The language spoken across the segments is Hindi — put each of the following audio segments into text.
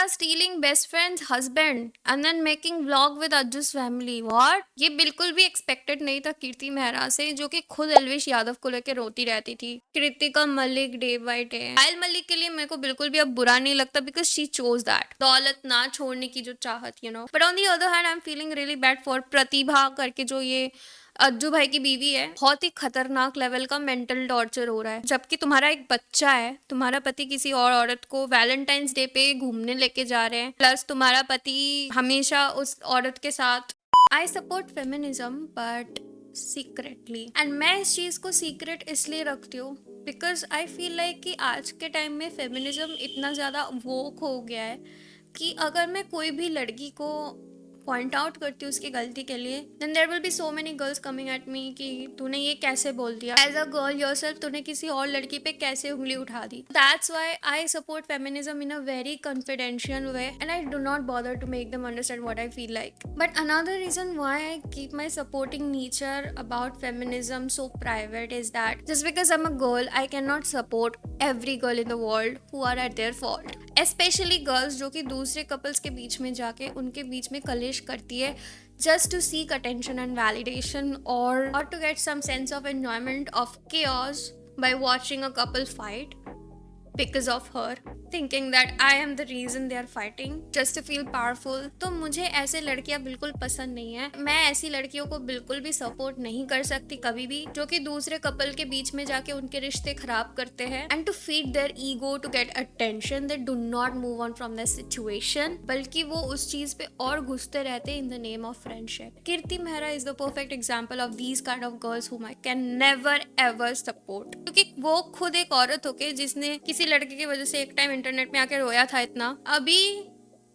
stealing best friend's husband and then making vlog with Ajju's family. What? ये बिल्कुल भी एक्सपेक्टेड नहीं था कीर्ति मेहरा से, जो कि खुद अलविश यादव को लेकर रोती रहती थी। Kritika Malik day by day. Payal Malik के लिए मेरे को बिल्कुल भी अब बुरा नहीं लगता बिकॉज शी चोज दैट, दौलत ना छोड़ने की जो चाहत, but on the other hand I am feeling really bad for Pratibha करके, जो ये अज्जू भाई की बीवी है। बहुत ही खतरनाक लेवल का मेंटल टॉर्चर हो रहा है, जबकि तुम्हारा एक बच्चा है, तुम्हारा पति किसी और औरत को वैलेंटाइंस डे पे घूमने लेके जा रहे हैं, प्लस तुम्हारा पति हमेशा उस औरत के साथ। आई support feminism but secretly, and मैं इस चीज को सीक्रेट इसलिए रखती हूँ बिकॉज आई फील लाइक कि आज के टाइम में फेमिनिज्म इतना ज्यादा वोक हो गया है कि अगर मैं कोई भी लड़की को पॉइंट आउट करती हूँ उसकी गलती के लिए, then there will be so many girls coming at me कि तूने ये कैसे बोल दिया, एज अ गर्ल योरसेल्फ तूने किसी और लड़की पे कैसे उंगली उठा दी। That's why I support feminism in a very confidential way and I do not bother to make them understand what I feel like. But another reason why I keep my supporting nature about feminism so private is that just because I am a girl I can not support every girl in the world who are at their fault, specially girls जो कि दूसरे कपल्स के बीच में जाके उनके बीच में कलेश करती है just to seek attention and validation, or to get some sense of enjoyment of chaos by watching a couple fight because of her, thinking that I am the reason they are fighting just to feel powerful. तो मुझे ऐसे लड़कियां बिल्कुल पसंद नहीं है। मैं ऐसी लड़कियों को बिल्कुल भी सपोर्ट नहीं कर सकती कभी भी, जो कि दूसरे कपल के बीच में जाके उनके रिश्ते खराब करते हैं and to feed their ego to get attention, they do not move on from the situation, बल्कि वो उस चीज पे और घुसते रहते in the name of friendship. Kirti Mehra is the perfect example of these kind of girls whom I can never ever support, क्योंकि वो खुद एक औरत होके जिसने किसी लड़के की वजह से एक टाइम इंटरनेट में आके रोया था इतना, अभी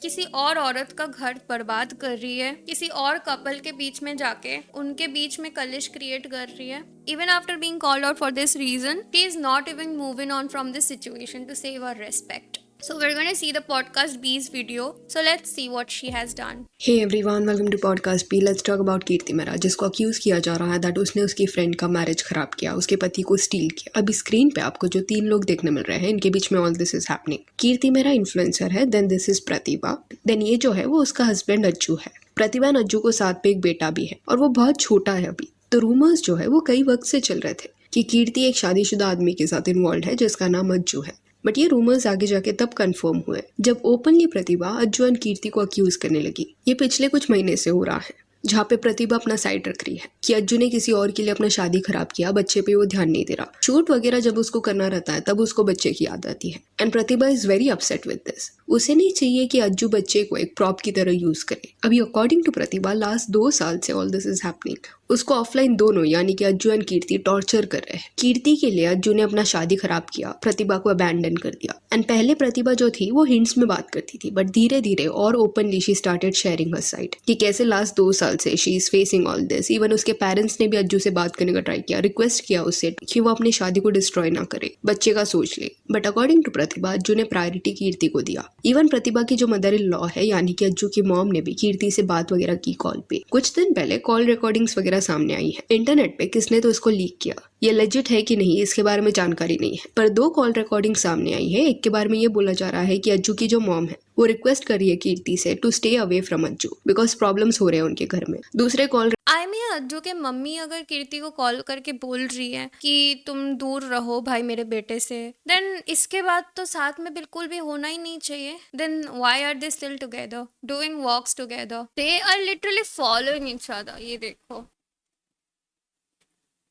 किसी और औरत का घर बर्बाद कर रही है, किसी और कपल के बीच में जाके उनके बीच में कलिश क्रिएट कर रही है। Even after being called out for this reason, she is not even moving on from this situation to save her respect. So we're going to see the podcast B's video. So let's see what she has done. Hey everyone, welcome to podcast B. Let's talk about कीर्ति मेहरा, जिसको अक्यूज किया जा रहा है दैट उसने उसकी फ्रेंड का मैरिज खराब किया, उसके पति को स्टील किया। अभी स्क्रीन पे आपको जो 3 लोग देखने मिल रहे हैं, इनके बीच में all this is happening. Kirti Mehra influencer है, then this is Pratibha, then ये जो है वो उसका हस्बैंड अज्जू है। प्रतिभा एंड अज्जू को साथ पे एक बेटा भी है और वो बहुत छोटा है अभी। तो रूमर्स जो है वो कई वक्त से चल रहे थे कि कीर्ति एक शादीशुदा आदमी के साथ इन्वॉल्व है जिसका नाम अज्जू है। बट ये रूमर्स आगे जाके तब कंफर्म हुए जब ओपनली प्रतिभा अज्जू एंड कीर्ति को अक्यूज करने लगी। ये पिछले कुछ महीने से हो रहा है, जहाँ पे प्रतिभा अपना साइड रख रही है कि अज्जू ने किसी और के लिए अपना शादी खराब किया, बच्चे पे वो ध्यान नहीं दे रहा। शूट वगैरह जब उसको करना रहता है तब उसको बच्चे की याद आती है and Pratibha is very upset with this. उसे नहीं चाहिए कि अज्जू बच्चे को एक प्रॉप की तरह यूज करे। अभी अकॉर्डिंग टू प्रतिभा लास्ट 2 साल से ऑल दिस इज हैपनिंग। उसको ऑफलाइन दोनों यानी कि अज्जू एंड कीर्ति टॉर्चर कर रहे हैं। कीर्ति के लिए अज्जू ने अपना शादी खराब किया, प्रतिभा को अबैंडन कर दिया। एंड पहले प्रतिभा जो थी वो हिंट्स में बात करती थी, बट धीरे धीरे और openly she started sharing her side कि कैसे लास्ट 2 साल से she is facing all this. Even उसके पेरेंट्स ने भी अज्जू से बात करने का ट्राई किया, रिक्वेस्ट किया उससे कि वो अपनी शादी को डिस्ट्रॉय ना करे, बच्चे का सोच ले। बट अकॉर्डिंग टू प्रतिभा अज्जू ने प्रायोरिटी कीर्ति को दिया। इवन प्रतिभा की जो मदर इन लॉ है यानी कि अज्जू की मॉम ने भी कीर्ति से बात वगैरह की कॉल पे। कुछ दिन पहले कॉल रिकॉर्डिंग्स वगैरह सामने आई है इंटरनेट पे। किसने तो इसको लीक किया, ये लेजिट है कि नहीं इसके बारे में जानकारी नहीं है, पर 2 कॉल रिकॉर्डिंग सामने आई है। एक के बारे में ये बोला जा रहा है कि अज्जू की जो मॉम है वो रिक्वेस्ट कर रही है कीर्ति से to stay away from Ajju because problems हो रहे हैं उनके घर में। दूसरे कॉल आई मीन अज्जू के मम्मी अगर कीर्ति को कॉल करके बोल रही है कि तुम दूर रहो भाई मेरे बेटे से, देन इसके बाद तो साथ में बिल्कुल भी होना ही नहीं चाहिए। Then why are they still together doing walks together? They are literally following each other. ये देखो,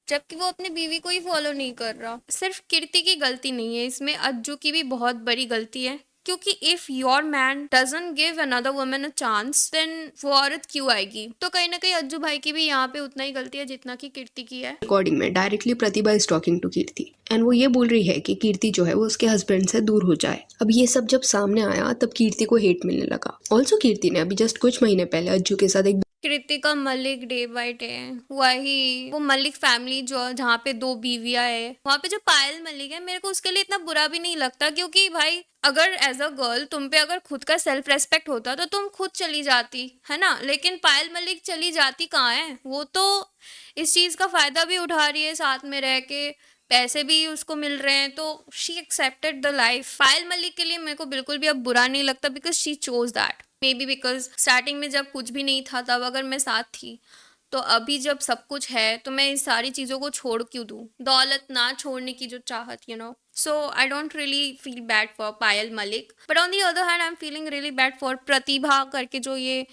जबकि वो अपनी बीवी को ही फॉलो नहीं कर रहा। सिर्फ कीर्ति की गलती नहीं है इसमें, अज्जू की भी बहुत बड़ी गलती है, क्योंकि if your man doesn't give another woman a chance then वो औरत क्यों आएगी? तो कहीं ना कहीं अज्जू भाई की भी यहाँ पे उतना ही गलती है जितना कि कीर्ति की है। रिकॉर्डिंग में directly Pratibha is talking to Kirti and वो ये बोल रही है कि कीर्ति जो है वो उसके हस्बैंड से दूर हो जाए। अब ये सब जब सामने आया तब कीर्ति को हेट मिलने लगा। ऑल्सो कीर्ति ने अभी जस्ट कुछ महीने पहले अज्जू के साथ एक Kritika Malik day by day, वही वो मलिक फैमिली जो जहाँ पे 2 बीवियां है, वहाँ पे जो पायल मलिक है, मेरे को उसके लिए इतना बुरा भी नहीं लगता, क्योंकि भाई अगर एज अ गर्ल तुम पे अगर खुद का सेल्फ रेस्पेक्ट होता तो तुम खुद चली जाती है ना। लेकिन पायल मलिक चली जाती कहाँ है? वो तो इस चीज का फायदा भी उठा रही है साथ में रह के, पैसे भी उसको मिल रहे हैं, तो शी एक्सेप्टेड द लाइफ। पायल मलिक के लिए मेरे को बिल्कुल भी अब बुरा नहीं लगता, because she chose that. May be because starting में जब कुछ भी नहीं था तब अगर मैं साथ थी, तो अभी जब सब कुछ है तो मैं इस सारी चीज़ों को छोड़ क्यों दूँ, दौलत ना छोड़ने की जो चाहत, so I don't really feel bad for Payal Malik, but on the other hand I am feeling really bad for Pratibha करके, जो ये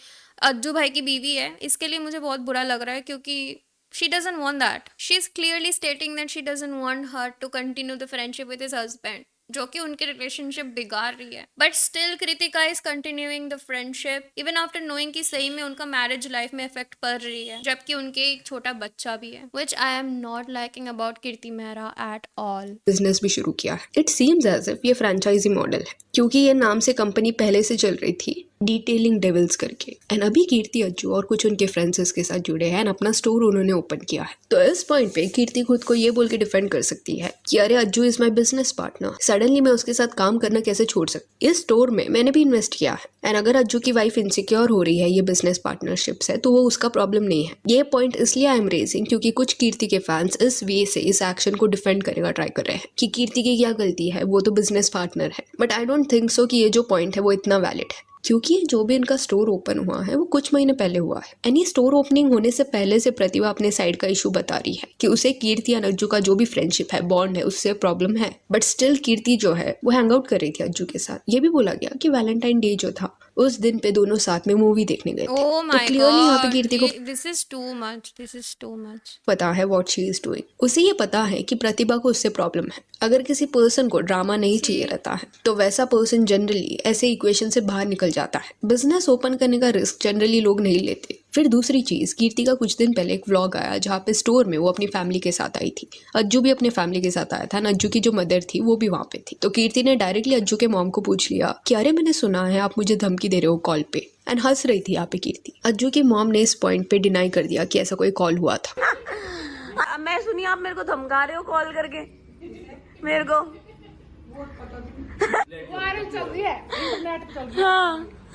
अज्जू भाई की बीवी है। इसके लिए मुझे बहुत बुरा लग रहा है, क्योंकि she doesn't want that. She is clearly stating that she doesn't want her to continue the friendship with his husband, जो कि उनके रिलेशनशिप बिगाड़ रही है। But still Kritika is continuing the friendship even after knowing कि सही में उनका मैरिज लाइफ में इफेक्ट पड़ रही है, जबकि उनके एक छोटा बच्चा भी है, which I am not liking about Kirti Mehra at all. Business भी शुरू किया है। इट सीम्स एज इफ ये फ्रेंचाइजी मॉडल है, क्योंकि ये नाम से कंपनी पहले से चल रही थी, डिटेलिंग डेविल्स करके। एंड अभी कीर्ति अज्जू और कुछ उनके फ्रेंड्स इसके साथ जुड़े हैं, अपना स्टोर उन्होंने ओपन किया है। तो इस पॉइंट पे कीर्ति खुद को ये बोल के डिफेंड कर सकती है कि अरे Ajju is my business partner, suddenly मैं उसके साथ काम करना कैसे छोड़ सकती। इस स्टोर में मैंने भी इन्वेस्ट किया है, एंड अगर अज्जू की वाइफ इनसिक्योर हो रही है ये बिजनेस पार्टनरशिप से, तो वो उसका प्रॉब्लम नहीं है। ये पॉइंट इसलिए आई एम रेजिंग क्योंकि कुछ कीर्ति के फैंस इस वे से इस एक्शन को डिफेंड करेगा ट्राई कर रहे हैं कि कीर्ति की क्या गलती है, वो तो बिजनेस पार्टनर है। But I don't think so कि ये जो पॉइंट है वो इतना वैलिड है, क्योंकि जो भी इनका स्टोर ओपन हुआ है वो कुछ महीने पहले हुआ है। एंड ये स्टोर ओपनिंग होने से पहले से प्रतिभा अपने साइड का इशू बता रही है कि उसे कीर्ति और अज्जू का जो भी फ्रेंडशिप है, बॉन्ड है, उससे प्रॉब्लम है। बट स्टिल कीर्ति जो है वो हैंग आउट कर रही थी अज्जू के साथ। ये भी बोला गया कि वैलेंटाइन डे जो था उस दिन पे दोनों साथ में मूवी देखने गए थे। Oh तो my क्लियरली यहाँ पे God, कीर्ति को this is too much. This is too much. पता है व्हाट शी इज डूइंग। उसे ये पता है कि प्रतिभा को उससे प्रॉब्लम है। अगर किसी पर्सन को ड्रामा नहीं चाहिए रहता है तो वैसा पर्सन जनरली ऐसे इक्वेशन से बाहर निकल जाता है। बिजनेस ओपन करने का रिस्क जनरली लोग नहीं लेते। फिर दूसरी चीज, कीर्ति का कुछ दिन पहले एक व्लॉग आया जहाँ पे स्टोर में वो अपनी फैमिली के साथ आई थी। अज्जू भी अपने फैमिली के साथ आया था, अज्जू की जो मदर थी वो भी वहाँ पे थी। तो कीर्ति ने डायरेक्टली अज्जू के मॉम को पूछ लिया कि अरे मैंने सुना है आप मुझे धमकी दे रहे हो कॉल पे, एंड हंस रही थी यहाँ पे कीर्ति। अज्जू की मॉम ने इस पॉइंट पे डिनाई कर दिया कि ऐसा कोई कॉल हुआ था। मैं सुनी आप मेरे को धमका रहे हो कॉल करके मेरे को।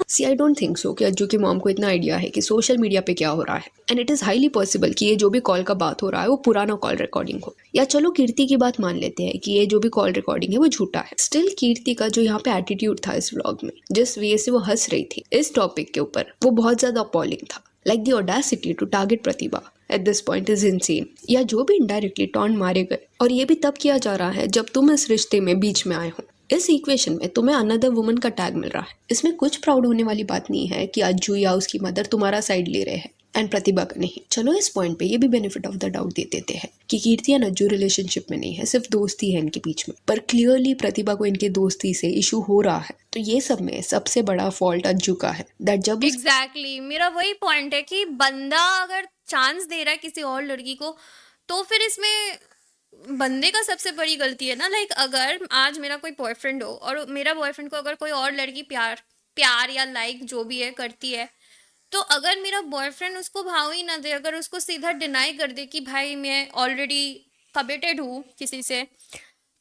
सी आई डोंट थिंक सो कि अज्जू की मॉम को इतना आइडिया है कि सोशल मीडिया पे क्या हो रहा है, and it is highly possible कि ये जो भी कॉल का बात हो रहा है वो पुराना कॉल रिकॉर्डिंग हो। या चलो कीर्ति की बात मान लेते हैं कि ये जो भी कॉल रिकॉर्डिंग है वो झूठा है। स्टिल कीर्ति का जो यहाँ पे एटीट्यूड था इस व्लॉग में, जिस वे से वो हंस रही थी इस टॉपिक के ऊपर, वो बहुत ज्यादा अपॉलिंग था। Like the audacity to target Pratibha at this point is insane. या जो भी इनडायरेक्टली टॉन्ट मारे गए, और ये भी तब किया जा रहा है जब तुम इस रिश्ते में बीच में आए हो। इस इक्वेशन में तुम्हें अनदर वुमन का टैग मिल रहा है। इसमें कुछ प्राउड होने वाली बात नहीं है कि अज्जू या उसकी मदर तुम्हारा साइड ले रहे हैं एंड प्रतिभा का नहीं। चलो इस पॉइंट पे ये भी बेनिफिट ऑफ द डाउट दे देते हैं कि कीर्ति और अज्जू रिलेशनशिप में नहीं है, सिर्फ दोस्ती है इनके बीच में। पर क्लियरली प्रतिभा को इनके दोस्ती से इशू हो रहा है। तो ये सब में सबसे बड़ा फॉल्ट अज्जू का है। दैट जब एग्जैक्टली मेरा वही पॉइंट है कि बंदा अगर चांस दे रहा है किसी और लड़की को, तो फिर इसमें बंदे का सबसे बड़ी गलती है ना। लाइक अगर आज मेरा कोई बॉयफ्रेंड हो और मेरा बॉयफ्रेंड को अगर कोई और लड़की प्यार या लाइक जो भी है करती है, तो अगर मेरा बॉयफ्रेंड उसको भाव ही ना दे, अगर उसको सीधा डिनाई कर दे कि भाई मैं ऑलरेडी कमिटेड हूँ किसी से,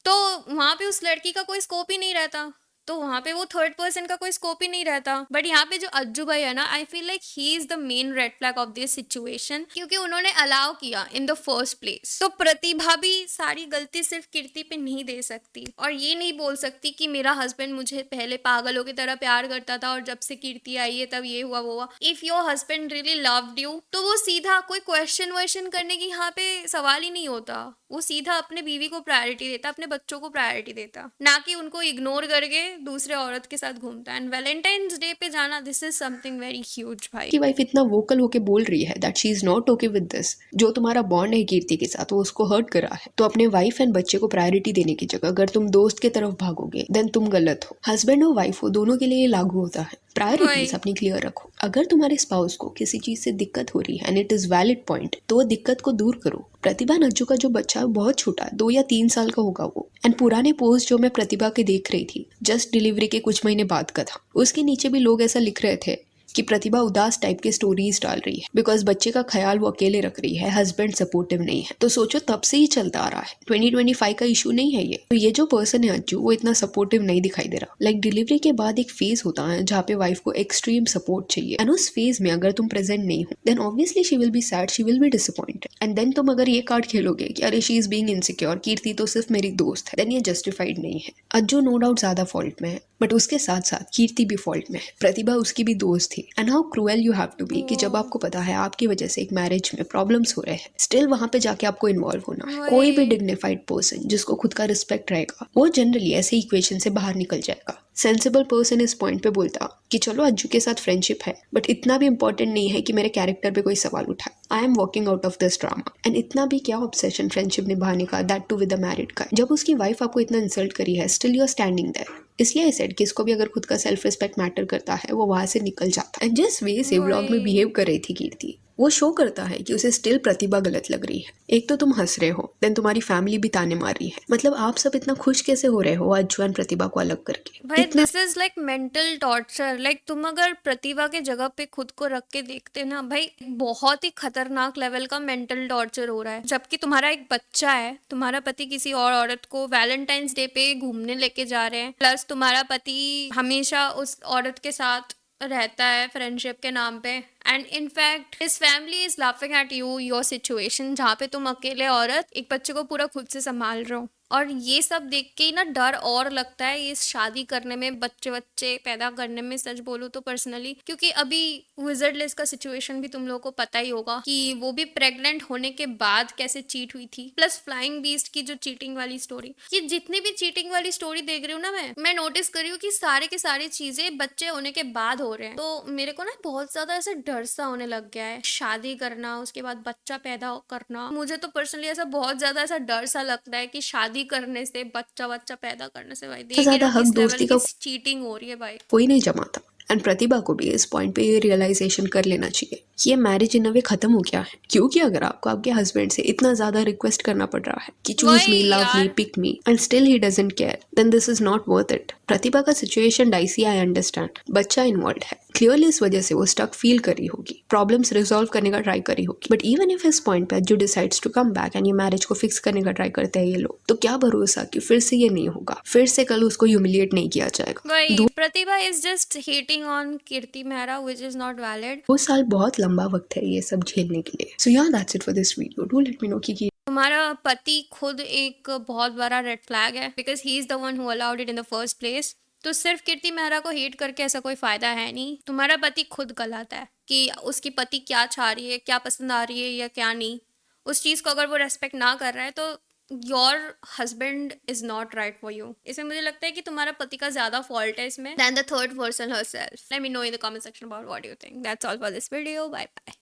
तो वहाँ पे उस लड़की का कोई स्कोप ही नहीं रहता। तो वहाँ पे वो थर्ड पर्सन का कोई स्कोप ही नहीं रहता। बट यहाँ पे जो अज्जू भाई है ना, आई feel like he is the main red flag of this situation, क्योंकि उन्होंने अलाउ किया इन द फर्स्ट प्लेस। तो प्रतिभा भी सारी गलती सिर्फ कीर्ति पे नहीं दे सकती, और ये नहीं बोल सकती कि मेरा हस्बैंड मुझे पहले पागलों की तरह प्यार करता था और जब से कीर्ति आई है तब ये हुआ वो हुआ। If your husband really loved you, तो वो सीधा कोई क्वेश्चन करने की यहाँ पे सवाल ही नहीं होता। वो सीधा अपने बीवी को प्रायोरिटी देता, अपने बच्चों को प्रायोरिटी देता, ना कि उनको इग्नोर करके दूसरे औरत के साथ घूमता। एंड वैलेंटाइंस डे पे जाना, this is something very huge भाई। की वाइफ इतना वोकल होके बोल रही है that she is not okay with this. जो तुम्हारा बॉन्ड है कीर्ति के साथ वो उसको हर्ट कर रहा है। तो अपने वाइफ एंड बच्चे को प्रायोरिटी देने की जगह अगर तुम दोस्त की तरफ भागोगे देन तुम गलत हो। हस्बैंड और वाइफ हो दोनों के लिए ये लागू होता है। प्रायोरिटीज अपनी क्लियर रखो। अगर तुम्हारे स्पाउस को किसी चीज से दिक्कत हो रही है and it is valid point, तो वो दिक्कत को दूर करो। प्रतिभा नज्जू का जो बच्चा है बहुत छोटा, 2 या 3 साल का होगा वो। एंड पुराने पोस्ट जो मैं प्रतिभा के देख रही थी, जस्ट डिलीवरी के कुछ महीने बाद का था, उसके नीचे भी लोग ऐसा लिख रहे थे कि प्रतिभा उदास टाइप के स्टोरीज डाल रही है बिकॉज बच्चे का ख्याल वो अकेले रख रही है, हस्बैंड सपोर्टिव नहीं है। तो सोचो तब से ही चलता आ रहा है, 2025 का इशू नहीं है ये। तो ये जो पर्सन है अज्जू, वो इतना सपोर्टिव नहीं दिखाई दे रहा। लाइक डिलीवरी के बाद एक फेज होता है जहाँ पे वाइफ को एक्सट्रीम सपोर्ट चाहिए, एंड उस फेज में अगर तुम प्रेजेंट नहीं हो then obviously she will be sad, she will be disappointed. And then तुम अगर ये कार्ड खेलोगे कि अरे she is being insecure, Kirti तो सिर्फ मेरी दोस्त है, देन ये जस्टिफाइड नहीं है। अज्जू नो डाउट ज्यादा फॉल्ट में है, बट उसके साथ साथ कीर्ति भी फॉल्ट में है। प्रतिभा उसकी भी दोस्त थी। And how cruel you have to be कि जब आपको पता है आपकी वजह से एक मैरिज में प्रॉब्लम्स हो रहे हैं, स्टिल वहां पे जाके आपको इन्वॉल्व होना है। कोई भी डिग्निफाइड पर्सन जिसको खुद का रिस्पेक्ट रहेगा वो जनरली ऐसे इक्वेशन से बाहर निकल जाएगा। सेंसिबल पर्सन इस पॉइंट पे बोलता कि चलो अज्जू के साथ फ्रेंडशिप है, बट इतना भी इंपॉर्टेंट नहीं है कि मेरे कैरेक्टर पे कोई सवाल उठाए। I am walking out of this drama. And इतना भी क्या ऑब्सेशन फ्रेंडशिप निभाने का, that too with a married का। जब उसकी वाइफ आपको इतना इंसल्ट करी है, still you are standing there. इसलिए आई सेड कि इसको भी अगर खुद का सेल्फ रिस्पेक्ट मैटर करता है, वो वहां से निकल जाता है। एंड जिस वे से व्लॉग में बिहेव कर रही थी कीर्ति, वो शो करता है कि उसे स्टिल प्रतिभा गलत लग रही है। एक तो तुम हंस रहे हो, देन तुम्हारी फैमिली भी ताने मार रही है। मतलब आप सब इतना खुश कैसे हो रहे हो अज्जू एंड प्रतिभा को अलग करके? भाई this is like mental torture. Like तुम अगर प्रतिभा के जगह पे खुद को रख के देखते ना भाई, बहुत ही खतरनाक लेवल का मेंटल टॉर्चर हो रहा है। जबकि तुम्हारा एक बच्चा है, तुम्हारा पति किसी और औरत को वैलेंटाइंस डे पे घूमने लेके जा रहे हैं, प्लस तुम्हारा पति हमेशा उस औरत के साथ रहता है फ्रेंडशिप के नाम पे। And in fact his family is laughing at you, your situation, जहाँ पे तुम अकेले औरत एक बच्चे को पूरा खुद से संभाल रहे हो। और ये सब देख के ही ना डर और लगता है ये शादी करने में, बच्चे बच्चे पैदा करने में। सच बोलूं तो पर्सनली, क्योंकि अभी विजर्ड लिस्ट का सिचुएशन भी तुम लोगों को पता ही होगा कि वो भी प्रेग्नेंट होने के बाद कैसे चीट हुई थी, प्लस फ्लाइंग बीस्ट की जो चीटिंग वाली स्टोरी। ये जितनी भी चीटिंग वाली स्टोरी देख रही हूँ ना मैं नोटिस कर रही हूँ कि सारे के सारी चीजें बच्चे होने के बाद हो रहे हैं। तो मेरे को ना बहुत ज्यादा ऐसा डर सा होने लग गया है। शादी करना, उसके बाद बच्चा पैदा करना, मुझे तो पर्सनली ऐसा बहुत ज्यादा ऐसा डर सा लगता है कि शादी करने से, बच्चा पैदा करने से, भाई देख ही ज्यादा रहे हो हक किस दोस्ती लेवल का की चीटिंग हो रही है भाई। कोई नहीं जमाता। एंड प्रतिभा को भी इस पॉइंट पे ये रियलाइजेशन कर लेना चाहिए कि ये मैरिज इन अ वे खत्म हो गया है। क्योंकि अगर आपको आपके हस्बैंड से इतना ज्यादा रिक्वेस्ट करना पड़ रहा है कि चूज वही मी, लव मी, यार। Pick me, and still he doesn't care, then this is not worth it. Pratibha का सिचुएशन डाइसी, आई अंडरस्टैंड, बच्चा इन्वॉल्व है, क्लियरली इस वजह से वो स्टक फील करी होगी, प्रॉब्लम्स रिजॉल्व करने का ट्राई करी होगी। बट इवन इफ इस पॉइंट पे जो decides to come back and ये मैरिज को फिक्स करने का ट्राई करते हैं ये लोग, तो क्या भरोसा कि फिर से ये नहीं होगा, फिर से कल उसको ह्यूमिलिएट नहीं किया जाएगा। वही Pratibha is just hating on Kirti Mehra, which is not valid. 2 साल बहुत लंबा वक्त है ये सब झेलने के लिए। सो या that's it for this video. Do let me no कि तुम्हारा पति खुद एक बहुत बड़ा रेड फ्लैग है, because he is the one who allowed it in the first place. तो सिर्फ कीर्ति मेहरा को हेट करके ऐसा कोई फायदा है नहीं। तुम्हारा पति खुद गलत है कि उसकी पति क्या चाह रही है, क्या पसंद आ रही है या क्या नहीं। उस चीज को अगर वो रेस्पेक्ट ना कर रहा है तो your husband is not right for you. इसमें मुझे लगता है कि तुम्हारा पति का ज्यादा फॉल्ट है इसमें then the third person herself. Let me know in the comment section about what you think. That's all for this video. Bye bye.